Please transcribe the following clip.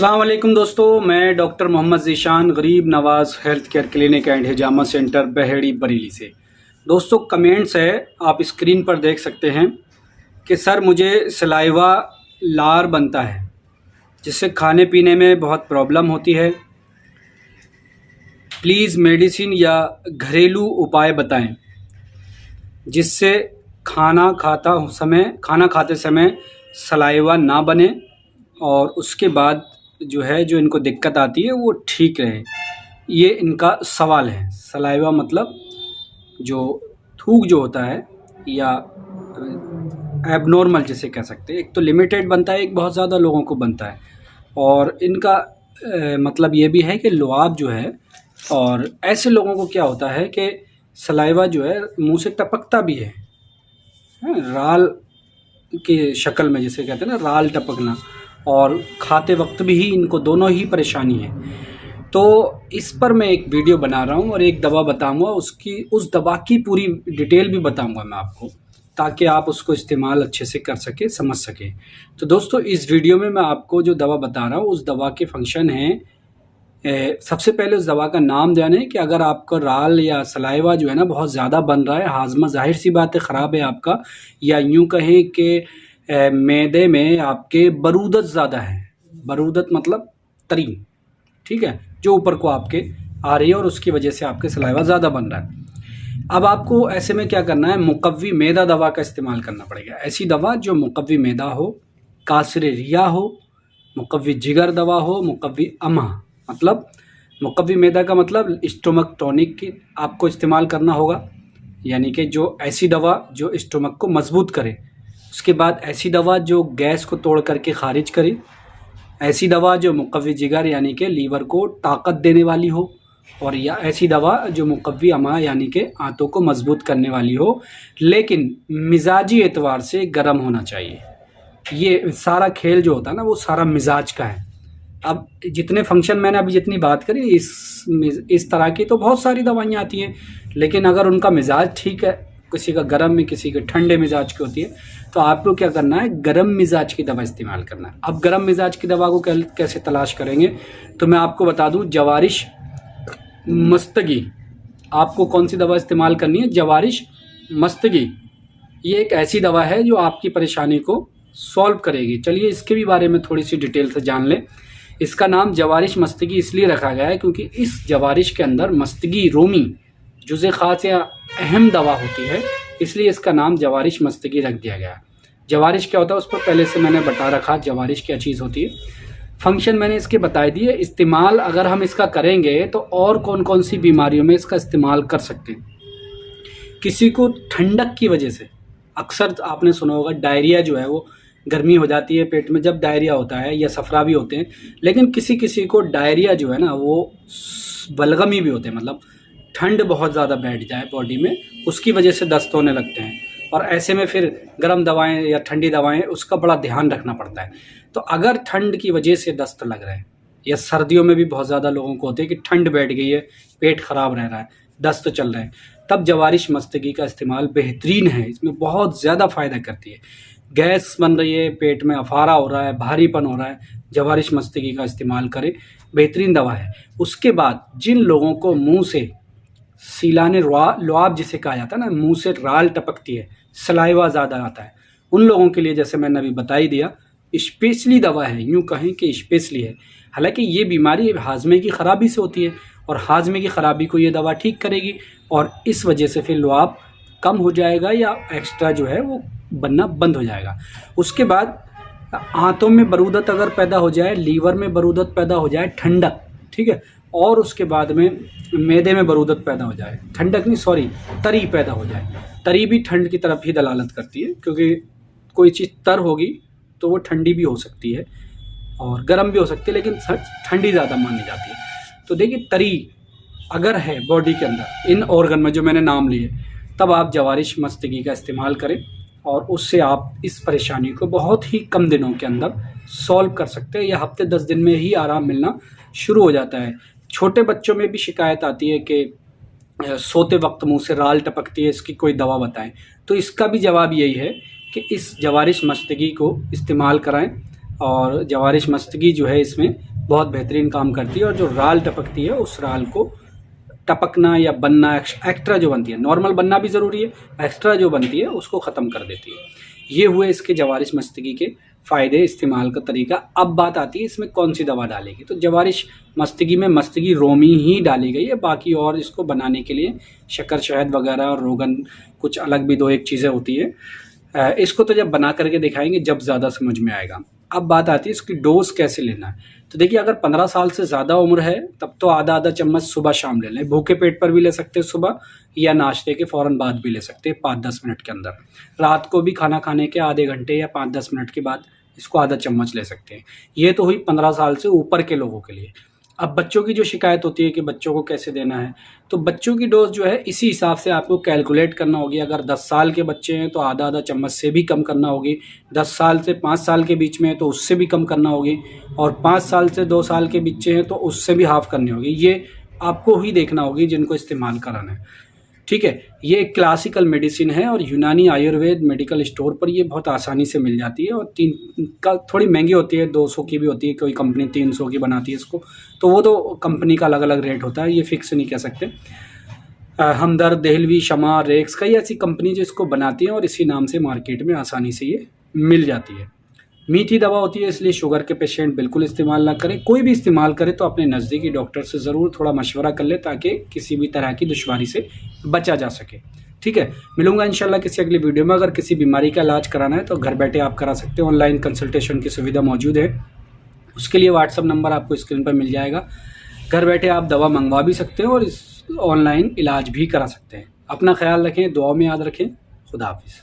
अस्सलाम वालेकुम दोस्तों, मैं doctor Mohammad Zeeshan Garib Nawaz health care clinic and हिजामा सेंटर बहेड़ी बरेली से। दोस्तों कमेंट्स है, आप स्क्रीन पर देख सकते हैं कि सर मुझे सलाइवा लार बनता है जिससे खाने पीने में बहुत प्रॉब्लम होती है। प्लीज़ मेडिसिन या घरेलू उपाय बताएं जिससे खाना खाते समय सलाइवा ना बने और उसके बाद जो इनको दिक्कत आती है वो ठीक रहे। ये इनका सवाल है। सलाइवा मतलब जो थूक जो होता है या एबनॉर्मल जिसे कह सकते हैं। एक तो लिमिटेड बनता है, एक बहुत ज़्यादा लोगों को बनता है। और इनका मतलब ये भी है कि लुआब जो है, और ऐसे लोगों को क्या होता है कि सलाइवा जो है मुंह से टपकता भी है, राल की शक्ल में जिसे कहते हैं ना, राल टपकना, और खाते वक्त भी इनको दोनों ही परेशानी है। तो इस पर मैं एक वीडियो बना रहा हूँ और एक दवा बताऊँगा, उस दवा की पूरी डिटेल भी बताऊँगा मैं आपको, ताकि आप उसको इस्तेमाल अच्छे से कर सके, समझ सके। तो दोस्तों इस वीडियो में मैं आपको जो दवा बता रहा हूँ उस दवा के फंक्शन हैं। सबसे पहले उस दवा का नाम जानें कि अगर आपका राल या सलाइवा जो है ना बहुत ज़्यादा बन रहा है, हाजमा जाहिर सी बात है ख़राब है आपका, या यूँ कहें कि मैदे में आपके बरूदत ज़्यादा है। बरूदत मतलब तरी, ठीक है, जो ऊपर को आपके आ रही है और उसकी वजह से आपके सलाइवा ज़्यादा बन रहा है। अब आपको ऐसे में क्या करना है, मुकव्वी मैदा दवा का इस्तेमाल करना पड़ेगा। ऐसी दवा जो मुकव्वी मैदा हो, कासर रिया हो, मुकव्वी जिगर दवा हो, मुकव्वी अमा, मतलब मुकव्वी मैदा का मतलब स्टोमक टॉनिक की आपको इस्तेमाल करना होगा, यानी कि जो ऐसी दवा जो स्टोमक को मजबूत करे। उसके बाद ऐसी दवा जो गैस को तोड़ करके ख़ारिज करे। ऐसी दवा जो मुकव्वी जिगर यानी कि लीवर को ताकत देने वाली हो, और या ऐसी दवा जो मुकव्वी अमा यानी कि आंतों को मजबूत करने वाली हो, लेकिन मिजाजी एतवार से गर्म होना चाहिए। ये सारा खेल जो होता है ना वो सारा मिजाज का है। अब जितने फंक्शन मैंने अभी जितनी बात करी, इस तरह की तो बहुत सारी दवाइयाँ आती हैं, लेकिन अगर उनका मिजाज ठीक है, किसी का गर्म में किसी के ठंडे मिजाज की होती है, तो आपको क्या करना है, गर्म मिजाज की दवा इस्तेमाल करना है। अब गर्म मिजाज की दवा को कैसे तलाश करेंगे, तो मैं आपको बता दूं, जवारिश मस्तगी। आपको कौन सी दवा इस्तेमाल करनी है, जवारिश मस्तगी। ये एक ऐसी दवा है जो आपकी परेशानी को सॉल्व करेगी। चलिए इसके भी बारे में थोड़ी सी डिटेल से जान लें। इसका नाम जवारिश मस्तगी इसलिए रखा गया है क्योंकि इस जवारिश के अंदर मस्तगी रोमी जुज़े ख़ास या अहम दवा होती है, इसलिए इसका नाम जवारिश मस्तगी रख दिया गया। जवारिश क्या होता है उस पर पहले से मैंने बता रखा, जवारिश क्या चीज़ होती है, फंक्शन मैंने इसके बताए दिए। इस्तेमाल अगर हम इसका करेंगे तो और कौन कौन सी बीमारियों में इसका इस्तेमाल कर सकते हैं। किसी को ठंडक की वजह से, अक्सर आपने सुना होगा डायरिया जो है वो गर्मी हो जाती है पेट में जब डायरिया होता है, या सफरा भी होते हैं, लेकिन किसी किसी को डायरिया जो है ना वो बलगमी भी होते हैं, मतलब ठंड बहुत ज़्यादा बैठ जाए बॉडी में, उसकी वजह से दस्त होने लगते हैं। और ऐसे में फिर गर्म दवाएं या ठंडी दवाएं, उसका बड़ा ध्यान रखना पड़ता है। तो अगर ठंड की वजह से दस्त लग रहा है, या सर्दियों में भी बहुत ज़्यादा लोगों को होते हैं कि ठंड बैठ गई है, पेट ख़राब रह रहा है, दस्त चल रहे हैं, तब जवारिश मस्तगी का इस्तेमाल बेहतरीन है। इसमें बहुत ज़्यादा फ़ायदा करती है। गैस बन रही है, पेट में अफारा हो रहा है, भारीपन हो रहा है, जवारिश मस्तगी का इस्तेमाल करें, बेहतरीन दवा है। उसके बाद जिन लोगों को मुंह से सीलाने लुआब जिसे कहा जाता है ना, मुंह से राल टपकती है, सलाइवा ज़्यादा आता है, उन लोगों के लिए जैसे मैंने अभी बता ही दिया, स्पेशली दवा है, यूँ कहें कि स्पेशली है। हालांकि ये बीमारी हाजमे की ख़राबी से होती है, और हाजमे की ख़राबी को ये दवा ठीक करेगी, और इस वजह से फिर लुआब कम हो जाएगा या एक्स्ट्रा जो है वो बनना बंद हो जाएगा। उसके बाद आंतों में बरूदत अगर पैदा हो जाए, लीवर में बरूदत पैदा हो जाए, ठंडक, ठीक है, और उसके बाद में मैदे में बरूदत पैदा हो जाए, ठंडक नहीं सॉरी तरी पैदा हो जाए। तरी भी ठंड की तरफ ही दलालत करती है, क्योंकि कोई चीज़ तर होगी तो वो ठंडी भी हो सकती है और गर्म भी हो सकती है, लेकिन ठंडी ज़्यादा मानी जाती है। तो देखिए तरी अगर है बॉडी के अंदर इन ऑर्गन में जो मैंने नाम लिए, तब आप जवारिश मस्तगी का इस्तेमाल करें, और उससे आप इस परेशानी को बहुत ही कम दिनों के अंदर सॉल्व कर सकते हैं, या हफ्ते 10 दिन में ही आराम मिलना शुरू हो जाता है। छोटे बच्चों में भी शिकायत आती है कि सोते वक्त मुंह से राल टपकती है, इसकी कोई दवा बताएं। तो इसका भी जवाब यही है कि इस जवारिश मस्तगी को इस्तेमाल कराएं, और जवारिश मस्तगी जो है इसमें बहुत बेहतरीन काम करती है। और जो राल टपकती है उस राल को टपकना या बनना, एक्स्ट्रा जो बनती है, नॉर्मल बनना भी ज़रूरी है, एक्स्ट्रा जो बनती है उसको ख़त्म कर देती है। ये हुए इसके जवारिश मस्तगी के फ़ायदे, इस्तेमाल का तरीका। अब बात आती है इसमें कौन सी दवा डालेगी। तो जवारिश मस्तगी में मस्तगी रोमी ही डाली गई है, बाकी और इसको बनाने के लिए शक्कर शहद वगैरह और रोगन कुछ अलग भी 2-1 चीज़ें होती है। इसको तो जब बना करके दिखाएंगे जब ज़्यादा समझ में आएगा। अब बात आती है इसकी डोज कैसे लेना है। तो देखिए, अगर 15 साल से ज़्यादा उम्र है तब तो आधा चम्मच सुबह शाम ले लें। भूखे पेट पर भी ले सकते हैं सुबह, या नाश्ते के फ़ौरन बाद भी ले सकते हैं 5-10 मिनट के अंदर। रात को भी खाना खाने के आधे घंटे या 5-10 मिनट के बाद इसको आधा चम्मच ले सकते हैं। ये तो हुई 15 साल से ऊपर के लोगों के लिए। अब बच्चों की जो शिकायत होती है कि बच्चों को कैसे देना है, तो बच्चों की डोज जो है इसी हिसाब से आपको कैलकुलेट करना होगी। अगर 10 साल के बच्चे हैं तो आधा चम्मच से भी कम करना होगी, 10 साल से 5 साल के बीच में है तो उससे भी कम करना होगी, और 5 साल से 2 साल के बच्चे हैं तो उससे भी हाफ करनी होगी। ये आपको ही देखना होगी जिनको इस्तेमाल कराना है, ठीक है। ये एक क्लासिकल मेडिसिन है और यूनानी आयुर्वेद मेडिकल स्टोर पर ये बहुत आसानी से मिल जाती है। और थोड़ी महंगी होती है, 200 की भी होती है, कोई कंपनी 300 की बनाती है इसको, तो वो तो कंपनी का अलग अलग रेट होता है, ये फिक्स नहीं कह सकते। हमदर्द, देहलवी, शमा, रेक्स, कई ऐसी कंपनी जो इसको बनाती हैं और इसी नाम से मार्केट में आसानी से ये मिल जाती है। मीठी दवा होती है, इसलिए शुगर के पेशेंट बिल्कुल इस्तेमाल ना करें। कोई भी इस्तेमाल करे तो अपने नज़दीकी डॉक्टर से ज़रूर थोड़ा मशवरा कर ले, ताकि किसी भी तरह की दुश्वारी से बचा जा सके, ठीक है। मिलूंगा इंशाल्लाह किसी अगली वीडियो में। अगर किसी बीमारी का इलाज कराना है तो घर बैठे आप करा सकते हैं, ऑनलाइन कंसल्टेशन की सुविधा मौजूद है। उसके लिए व्हाट्सअप नंबर आपको स्क्रीन पर मिल जाएगा। घर बैठे आप दवा मंगवा भी सकते हैं और इस ऑनलाइन इलाज भी करा सकते हैं। अपना ख्याल रखें, दुआ में याद रखें। खुदा हाफिज़।